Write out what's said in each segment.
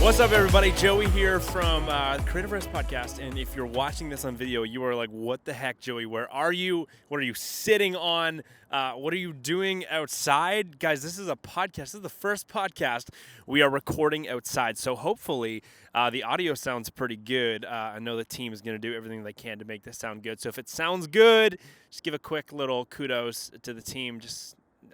What's up, everybody? Joey here from the Creative Rest Podcast. And if you're watching this on video, you are like, what the heck, Joey? Where are you? What are you sitting on? What are you doing outside? Guys, this is a podcast. This is the first podcast we are recording outside. So hopefully the audio sounds pretty good. I know the team is going to do everything they can to make this sound good. So if it sounds good, just give a quick little kudos to the team.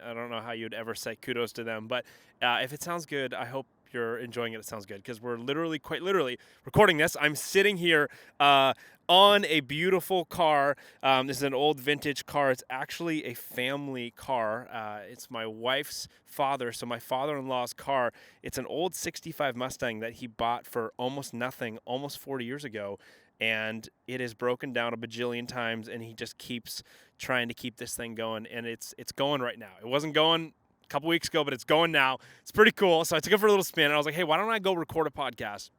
I don't know how you'd ever say kudos to them. But if it sounds good, I hope you're enjoying it. It sounds good because we're quite literally recording this. I'm sitting here on a beautiful car. This is an old vintage car. It's actually a family car. It's my wife's father, so my father-in-law's car. It's an old 65 Mustang that he bought for almost nothing, almost 40 years ago. And it is broken down a bajillion times, and he just keeps trying to keep this thing going. And it's going right now. It wasn't going a couple weeks ago, but it's going now. It's pretty cool. So I took it for a little spin, and I was like, hey, why don't I go record a podcast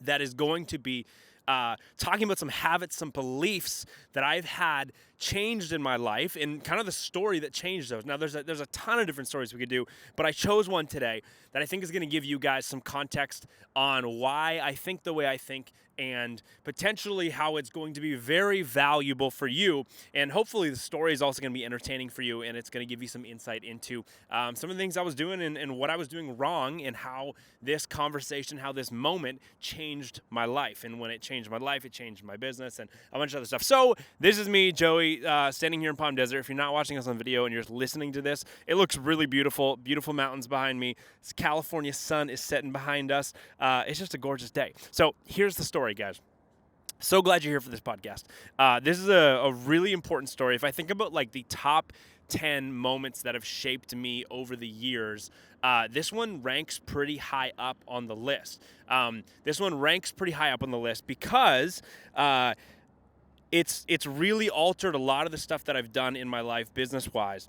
that is going to be talking about some habits, some beliefs that I've had changed in my life and kind of the story that changed those. Now, there's a ton of different stories we could do, but I chose one today that I think is going to give you guys some context on why I think the way I think and potentially how it's going to be very valuable for you. And hopefully the story is also going to be entertaining for you, and it's going to give you some insight into some of the things I was doing and what I was doing wrong, and how this conversation, how this moment changed my life. And when it changed my life, it changed my business and a bunch of other stuff. So this is me, Joey, standing here in Palm Desert. If you're not watching us on video and you're just listening to this, it looks really beautiful. Beautiful mountains behind me. This California sun is setting behind us. It's just a gorgeous day. So here's the story, guys. So glad you're here for this podcast. This is a really important story. If I think about like the top 10 moments that have shaped me over the years, this one ranks pretty high up on the list. Because it's really altered a lot of the stuff that I've done in my life business-wise,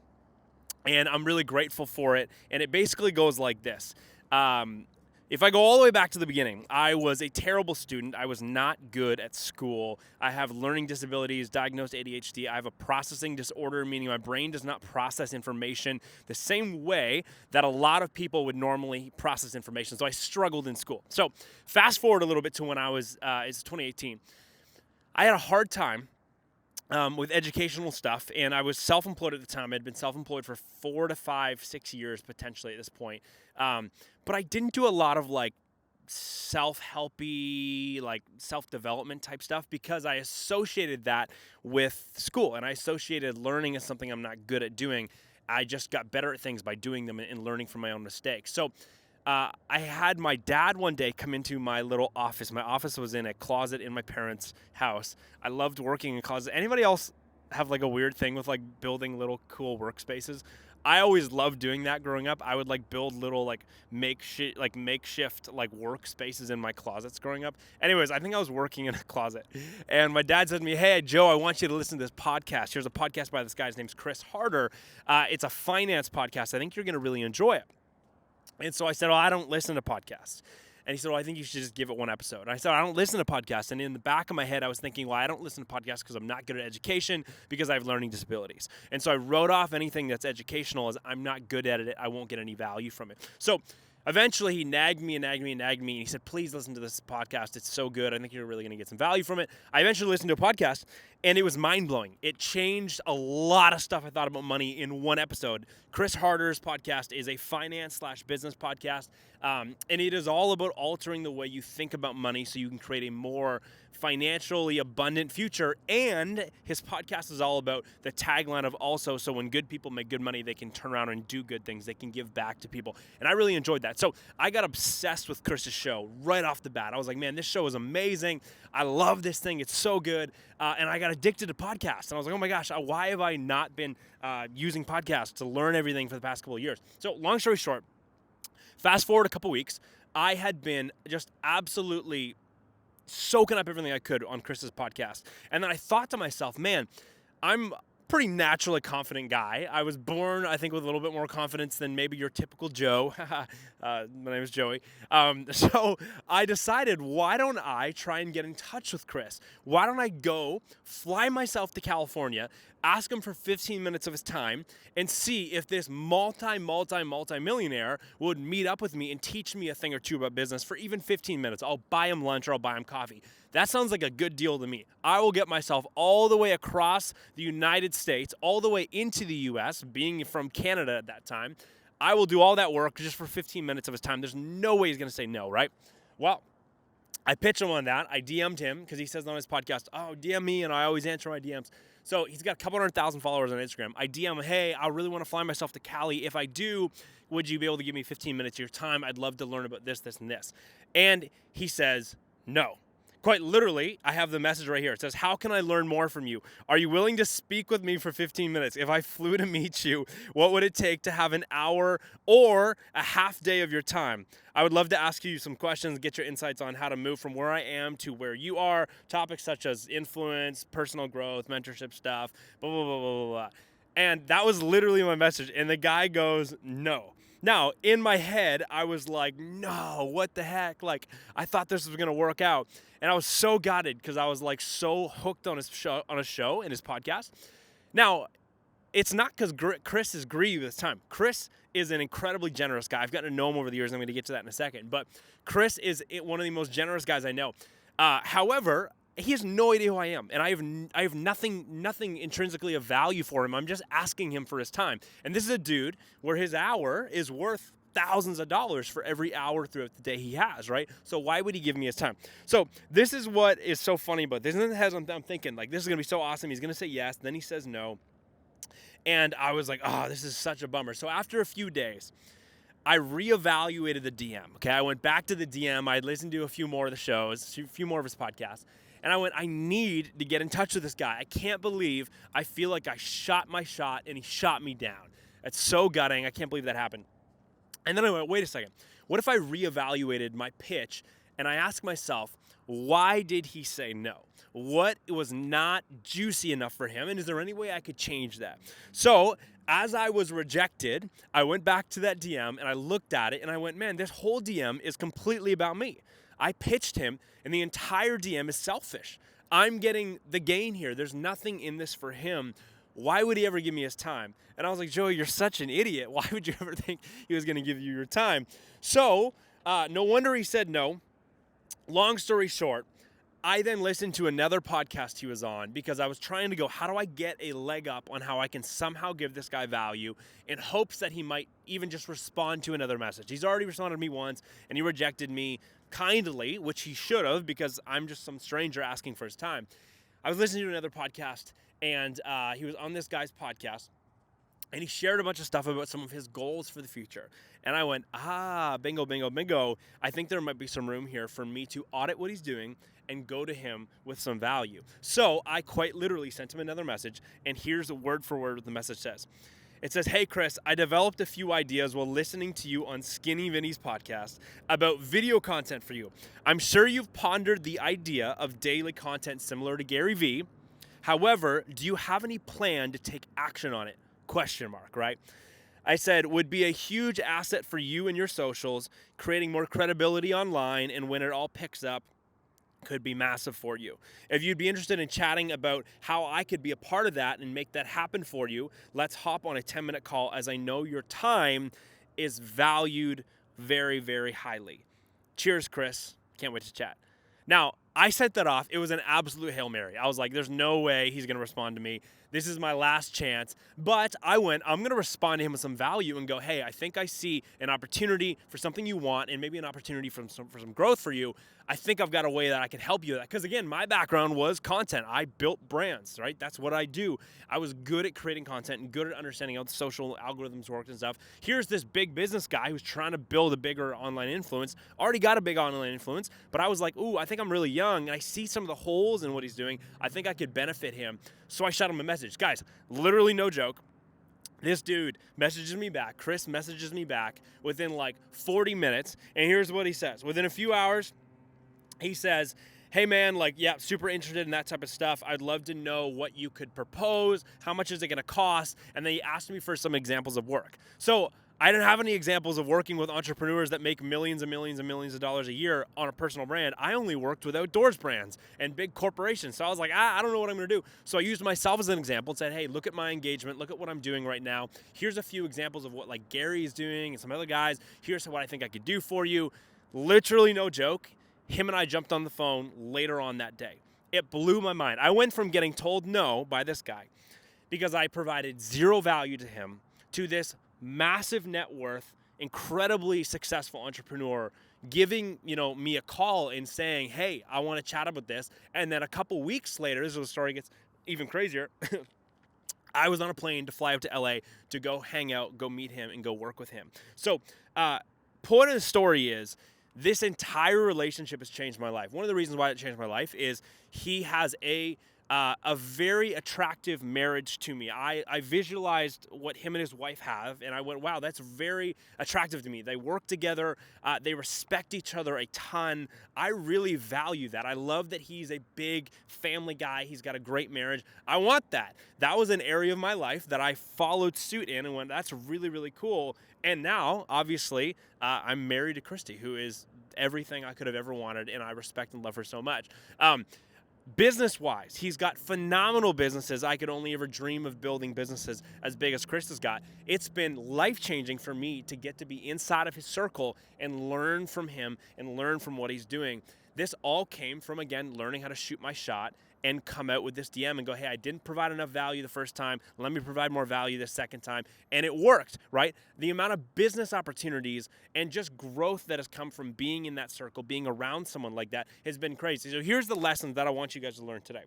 and I'm really grateful for it. And it basically goes like this. If I go all the way back to the beginning, I was a terrible student. I was not good at school. I have learning disabilities, diagnosed ADHD. I have a processing disorder, meaning my brain does not process information the same way that a lot of people would normally process information. So I struggled in school. So fast forward a little bit to when it's 2018. I had a hard time with educational stuff, and I was self-employed at the time. I'd been self-employed for 4 to 5, 6 years potentially at this point. But I didn't do a lot of like self-helpy, like self-development type stuff because I associated that with school, and I associated learning as something I'm not good at doing. I just got better at things by doing them and learning from my own mistakes. So I had my dad one day come into my little office. My office was in a closet in my parents' house. I loved working in closets. Anybody else have like a weird thing with like building little cool workspaces? I always loved doing that growing up. I would like build little like makeshift workspaces in my closets growing up. Anyways, I think I was working in a closet, and my dad said to me, "Hey, Joe, I want you to listen to this podcast. Here's a podcast by this guy. His name's Chris Harder. It's a finance podcast. I think you're going to really enjoy it." And so I said, I don't listen to podcasts. And he said, I think you should just give it one episode. And I said, I don't listen to podcasts. And in the back of my head, I was thinking, I don't listen to podcasts because I'm not good at education, because I have learning disabilities. And so I wrote off anything that's educational as I'm not good at it. I won't get any value from it. So eventually he nagged me. And he said, please listen to this podcast. It's so good. I think you're really going to get some value from it. I eventually listened to a podcast, and it was mind-blowing. It changed a lot of stuff I thought about money in one episode. Chris Harder's podcast is a finance/business podcast, and it is all about altering the way you think about money so you can create a more financially abundant future. And his podcast is all about the tagline of also, so when good people make good money, they can turn around and do good things. They can give back to people. And I really enjoyed that. So I got obsessed with Chris's show right off the bat. I was like, man, this show is amazing. I love this thing. It's so good. And I got addicted to podcasts. And I was like, oh my gosh, why have I not been using podcasts to learn everything for the past couple of years? So long story short, fast forward a couple weeks, I had been just absolutely soaking up everything I could on Chris's podcast. And then I thought to myself, man, I'm pretty naturally confident guy. I was born, I think, with a little bit more confidence than maybe your typical Joe. My name is Joey. So I decided, why don't I try and get in touch with Chris? Why don't I go fly myself to California, ask him for 15 minutes of his time, and see if this multi-millionaire would meet up with me and teach me a thing or two about business for even 15 minutes. I'll buy him lunch or I'll buy him coffee. That sounds like a good deal to me. I will get myself all the way across the United States, all the way into the US, being from Canada at that time. I will do all that work just for 15 minutes of his time. There's no way he's going to say no, right? Well, I pitched him on that. I DM'd him because he says on his podcast, oh, DM me, and I always answer my DMs. So he's got a couple 100,000 followers on Instagram. I DM him, hey, I really want to fly myself to Cali. If I do, would you be able to give me 15 minutes of your time? I'd love to learn about this, this, and this. And he says no. Quite literally, I have the message right here. It says, how can I learn more from you? Are you willing to speak with me for 15 minutes? If I flew to meet you, what would it take to have an hour or a half day of your time? I would love to ask you some questions, get your insights on how to move from where I am to where you are, topics such as influence, personal growth, mentorship stuff, blah, blah, blah, blah, blah. And that was literally my message. And the guy goes, no. Now, in my head, I was like, no, what the heck? Like, I thought this was going to work out. And I was so gutted because I was like so hooked on his show and his podcast. Now, it's not because Chris is greedy this time. Chris is an incredibly generous guy. I've gotten to know him over the years. I'm going to get to that in a second. But Chris is one of the most generous guys I know. However, he has no idea who I am, and I have nothing intrinsically of value for him. I'm just asking him for his time. And this is a dude where his hour is worth thousands of dollars for every hour throughout the day he has, right? So why would he give me his time? So this is what is so funny about this. And I'm thinking, like, this is going to be so awesome. He's going to say yes. Then he says no. And I was like, oh, this is such a bummer. So after a few days, I reevaluated the DM, okay? I went back to the DM. I listened to a few more of the shows, a few more of his podcasts. And I went, I need to get in touch with this guy. I can't believe I feel like I shot my shot and he shot me down. It's so gutting. I can't believe that happened. And then I went, wait a second. What if I reevaluated my pitch and I asked myself, why did he say no? What was not juicy enough for him? And is there any way I could change that? So as I was rejected, I went back to that DM and I looked at it and I went, man, this whole DM is completely about me. I pitched him and the entire DM is selfish. I'm getting the gain here. There's nothing in this for him. Why would he ever give me his time? And I was like, Joey, you're such an idiot. Why would you ever think he was going to give you your time? So no wonder he said no. Long story short, I then listened to another podcast he was on because I was trying to go, how do I get a leg up on how I can somehow give this guy value in hopes that he might even just respond to another message. He's already responded to me once and he rejected me kindly, which he should have because I'm just some stranger asking for his time. I was listening to another podcast and he was on this guy's podcast and he shared a bunch of stuff about some of his goals for the future. And I went, bingo, bingo, bingo. I think there might be some room here for me to audit what he's doing and go to him with some value. So I quite literally sent him another message, and here's word for word what the message says. It says, hey, Chris, I developed a few ideas while listening to you on Skinny Vinny's podcast about video content for you. I'm sure you've pondered the idea of daily content similar to Gary Vee. However, do you have any plan to take action on it? ? Right? I said, would be a huge asset for you and your socials, creating more credibility online, and when it all picks up, could be massive for you. If you'd be interested in chatting about how I could be a part of that and make that happen for you, let's hop on a 10-minute call as I know your time is valued very, very highly. Cheers, Chris. Can't wait to chat. Now, I sent that off. It was an absolute Hail Mary. I was like, there's no way he's going to respond to me. This is my last chance. But I'm going to respond to him with some value and go, hey, I think I see an opportunity for something you want and maybe an opportunity for some growth for you. I think I've got a way that I can help you with that. Because again, my background was content. I built brands, right? That's what I do. I was good at creating content and good at understanding how the social algorithms worked and stuff. Here's this big business guy who's trying to build a bigger online influence. Already got a big online influence, but I was like, ooh, I think I'm really young and I see some of the holes in what he's doing. I think I could benefit him. So I shot him a message. Guys, literally no joke. This dude messages me back. Chris messages me back within like 40 minutes. And here's what he says. Within a few hours, he says, hey man, like, yeah, super interested in that type of stuff. I'd love to know what you could propose. How much is it going to cost? And then he asked me for some examples of work. So I didn't have any examples of working with entrepreneurs that make millions and millions and millions of dollars a year on a personal brand. I only worked with outdoors brands and big corporations. So I was like, I don't know what I'm going to do. So I used myself as an example and said, hey, look at my engagement. Look at what I'm doing right now. Here's a few examples of what like Gary's doing and some other guys. Here's what I think I could do for you. Literally no joke. Him and I jumped on the phone later on that day. It blew my mind. I went from getting told no by this guy because I provided zero value to him to this massive net worth, incredibly successful entrepreneur giving, me a call and saying, hey, I want to chat about this. And then a couple weeks later, this is where the story gets even crazier. I was on a plane to fly out to LA to go hang out, go meet him, and go work with him. So, point of the story is this entire relationship has changed my life. One of the reasons why it changed my life is he has a very attractive marriage to me. I visualized what him and his wife have, and I went, wow, that's very attractive to me. They work together. They respect each other a ton. I really value that. I love that he's a big family guy. He's got a great marriage. I want that. That was an area of my life that I followed suit in and went, that's really, really cool. And now, obviously, I'm married to Christy, who is everything I could have ever wanted, and I respect and love her so much. Business-wise, he's got phenomenal businesses. I could only ever dream of building businesses as big as Chris has got. It's been life-changing for me to get to be inside of his circle and learn from him and learn from what he's doing. This all came from, again, learning how to shoot my shot and come out with this DM and go, hey, I didn't provide enough value the first time. Let me provide more value the second time. And it worked, right? The amount of business opportunities and just growth that has come from being in that circle, being around someone like that has been crazy. So here's the lessons that I want you guys to learn today.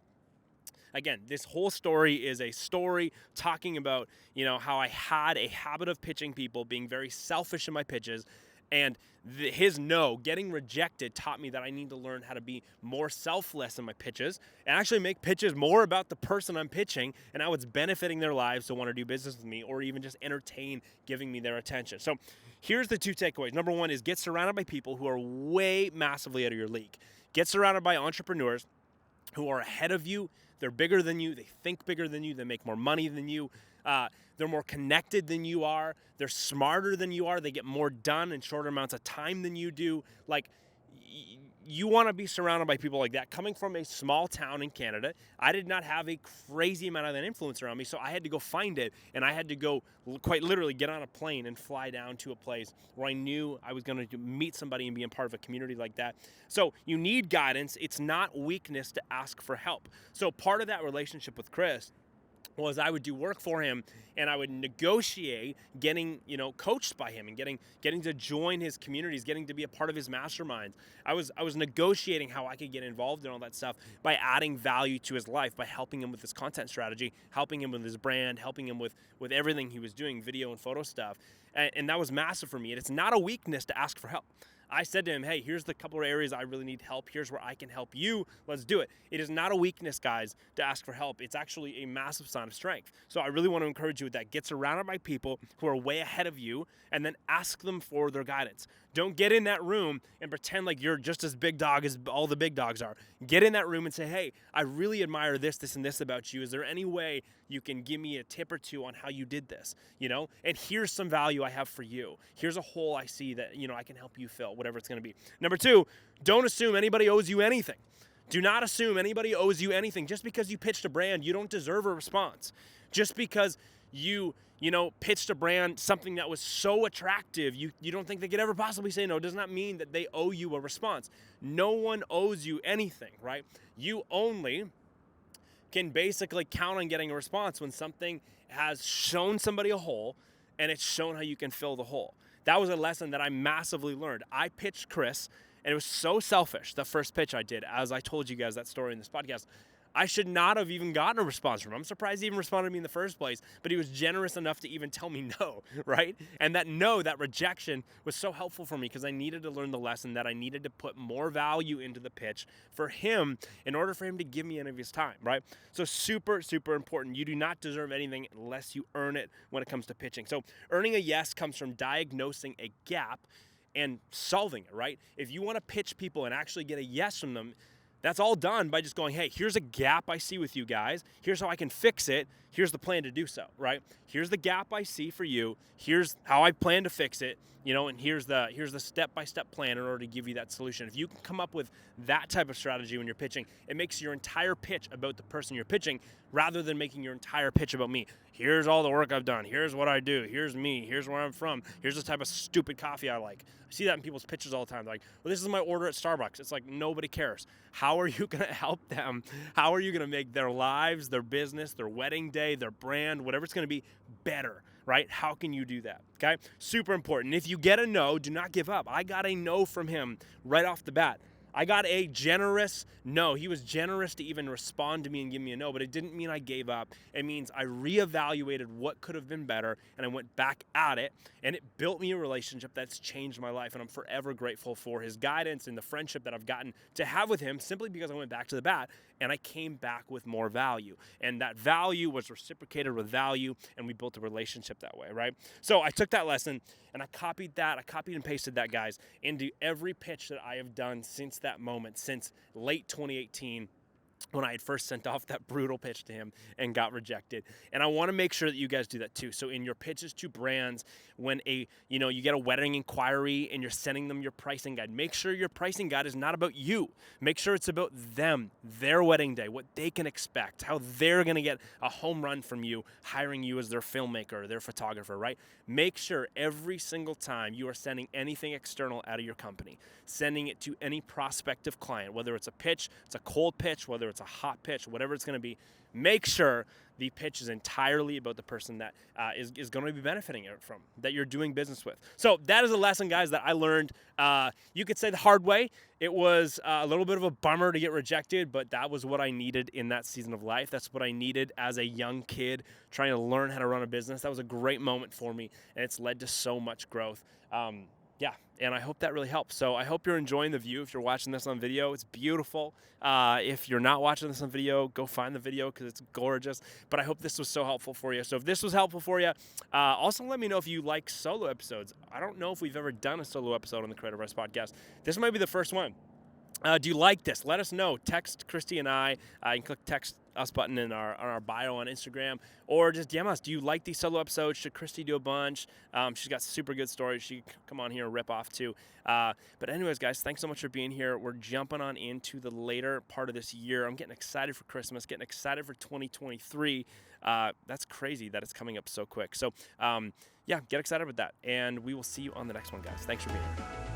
Again, this whole story is a story talking about, how I had a habit of pitching people, being very selfish in my pitches. And his no, getting rejected, taught me that I need to learn how to be more selfless in my pitches and actually make pitches more about the person I'm pitching and how it's benefiting their lives to want to do business with me or even just entertain giving me their attention. So here's the two takeaways. Number one is get surrounded by people who are way massively out of your league. Get surrounded by entrepreneurs who are ahead of you. They're bigger than you. They think bigger than you. They make more money than you. They're more connected than you are. They're smarter than you are. They get more done in shorter amounts of time than you do. Like, you want to be surrounded by people like that. Coming from a small town in Canada, I did not have a crazy amount of that influence around me, so I had to go find it, and I had to go quite literally get on a plane and fly down to a place where I knew I was going to meet somebody and be a part of a community like that. So you need guidance. It's not weakness to ask for help. So part of that relationship with Chris was I would do work for him and I would negotiate getting, coached by him and getting to join his communities, getting to be a part of his masterminds. I was negotiating how I could get involved in all that stuff by adding value to his life, by helping him with his content strategy, helping him with his brand, helping him with everything he was doing, video and photo stuff. And that was massive for me. And it's not a weakness to ask for help. I said to him, hey, here's the couple of areas I really need help. Here's where I can help you. Let's do it. It is not a weakness, guys, to ask for help. It's actually a massive sign of strength. So I really want to encourage you with that. Get surrounded by people who are way ahead of you and then ask them for their guidance. Don't get in that room and pretend like you're just as big dog as all the big dogs are. Get in that room and say, hey, I really admire this, this, and this about you. Is there any way you can give me a tip or two on how you did this? And here's some value I have for you. Here's a hole I see that, I can help you fill, whatever it's going to be. Number two, don't assume anybody owes you anything. Do not assume anybody owes you anything. Just because you pitched a brand, you don't deserve a response. Just because you pitched a brand something that was so attractive, you don't think they could ever possibly say no, does not mean that they owe you a response. No one owes you anything, right? You only can basically count on getting a response when something has shown somebody a hole and it's shown how you can fill the hole. That was a lesson that I massively learned. I pitched Chris, and it was so selfish, the first pitch I did, as I told you guys that story in this podcast. I should not have even gotten a response from him. I'm surprised he even responded to me in the first place, but he was generous enough to even tell me no, right? And that no, that rejection was so helpful for me because I needed to learn the lesson that I needed to put more value into the pitch for him in order for him to give me any of his time, right? So super, super important. You do not deserve anything unless you earn it when it comes to pitching. So earning a yes comes from diagnosing a gap and solving it, right? If you want to pitch people and actually get a yes from them, That's all done by just going, hey, here's a gap I see with you guys. Here's how I can fix it. Here's the plan to do so, right? Here's the gap I see for you. Here's how I plan to fix it, and here's the step-by-step plan in order to give you that solution. If you can come up with that type of strategy when you're pitching, it makes your entire pitch about the person you're pitching rather than making your entire pitch about me. Here's all the work I've done. Here's what I do. Here's me. Here's where I'm from. Here's the type of stupid coffee I like. I see that in people's pitches all the time. They're like, well, this is my order at Starbucks. It's like, nobody cares. How are you going to help them? How are you going to make their lives, their business, their wedding day, their brand, whatever it's going to be, better, right? How can you do that? Okay? Super important. If you get a no, do not give up. I got a no from him right off the bat. I got a generous no. He was generous to even respond to me and give me a no, but it didn't mean I gave up. It means I reevaluated what could have been better, and I went back at it, and it built me a relationship that's changed my life, and I'm forever grateful for his guidance and the friendship that I've gotten to have with him simply because I went back to the bat, and I came back with more value, and that value was reciprocated with value, and we built a relationship that way, right? So I took that lesson, and I copied and pasted that, guys, into every pitch that I have done since that moment, since late 2018, when I had first sent off that brutal pitch to him and got rejected. And I want to make sure that you guys do that too. So in your pitches to brands, when you get a wedding inquiry and you're sending them your pricing guide, make sure your pricing guide is not about you. Make sure it's about them, their wedding day, what they can expect, how they're going to get a home run from you, hiring you as their filmmaker, their photographer, right? Make sure every single time you are sending anything external out of your company, sending it to any prospective client, whether it's a pitch, it's a cold pitch, whether it's a hot pitch, whatever it's going to be, make sure the pitch is entirely about the person that is going to be benefiting from, that you're doing business with. So that is a lesson, guys, that I learned. You could say the hard way. It was a little bit of a bummer to get rejected, but that was what I needed in that season of life. That's what I needed as a young kid trying to learn how to run a business. That was a great moment for me, and it's led to so much growth. Yeah, and I hope that really helps. So I hope you're enjoying the view. If you're watching this on video, it's beautiful. If you're not watching this on video, go find the video because it's gorgeous. But I hope this was so helpful for you. So if this was helpful for you, also let me know if you like solo episodes. I don't know if we've ever done a solo episode on the Creative Rest Podcast. This might be the first one. Do you like this? Let us know. Text Christy and I. You can click text us button in our bio on Instagram, or just DM us. Do you like these solo episodes? Should Christy do a bunch? She's got super good stories. She can come on here and rip off too. But anyways, guys, thanks so much for being here. We're jumping on into the later part of this year. I'm getting excited for Christmas, getting excited for 2023. That's crazy that it's coming up so quick. So yeah, get excited with that. And we will see you on the next one, guys. Thanks for being here.